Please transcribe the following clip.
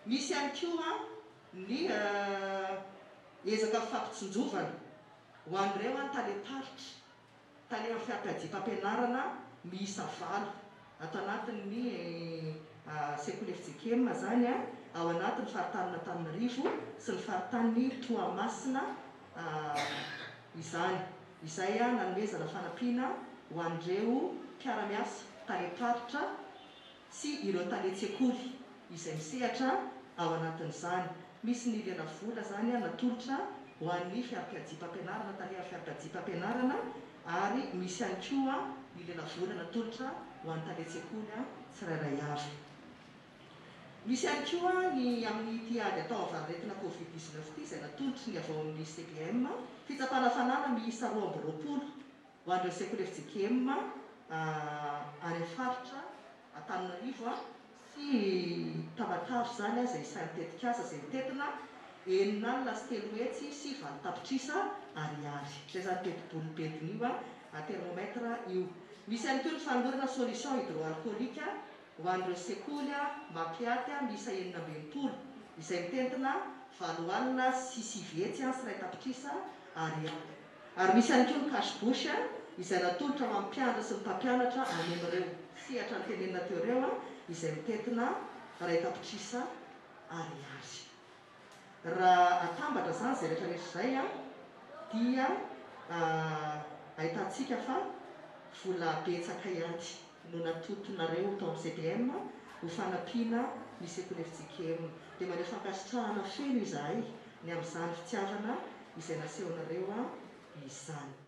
misy ihany koa ny ezaka fampitsinjovana ho an'ireo taletaritra tale amin'ny fiankajiam-pampianarana miisa 7 ato anatin'ny sekoly FJKM zany ao anatin'ny faritanina Antananarivo sy ny faritan'ny Toamasina izany izay nanomezana fanampiana ho an'ireo mpiara-miasa taletaritra sy ireo tale-tsekoly izay misehatra ao anatin'izany. Misy ny lena vola zany natolotra ho an'ny fiankajiam-pampianarana tale amin'ny fiankajiam-pampianarana ary misy ihany koa ny lena vola natolotra ho an'ny tale-tsekoly tsirairay avy. Misy ihany koa ny amin'ny tiady atao avaretina Covid-19 ity izay natolotry ny avy ao amin'ny CPM fitsapana fanana miisa 2 amby 20 ho an'ireo sekoly FJKM any faritra Antananarivo sy Tamatave zany izay isany tetikasa izay mitetina 9 hetsy sy 20 tapitrisa ariary. Izay zany teti-bolom-bediny io termomètre io. Misy ihany koa ny fanolorana solution hydroalcoolique ho an'ireo sekoly Mapiaty miisa 9 izay mitentina 9 alina sy 6 hetsy sy 1 tapitrisa ariary. Ary misy ihany koa ny cache-bouche izay natolotra mampianatra sy ny mpampianatra any amin'ireo sehatra ny tenenina teo ireo izay mitentina 1 tapitrisa ariary. Raha atambatra zany izay rehetrarehetra izay dia ahitantsika fa vola betsaka ihany no natotonareo tao amin'ny CPM ho fanampiana ny sekoly FJKM. Dia maneho fankasitrahana feno izahay ny amin'izany fitiavana izay nasehonareo izany.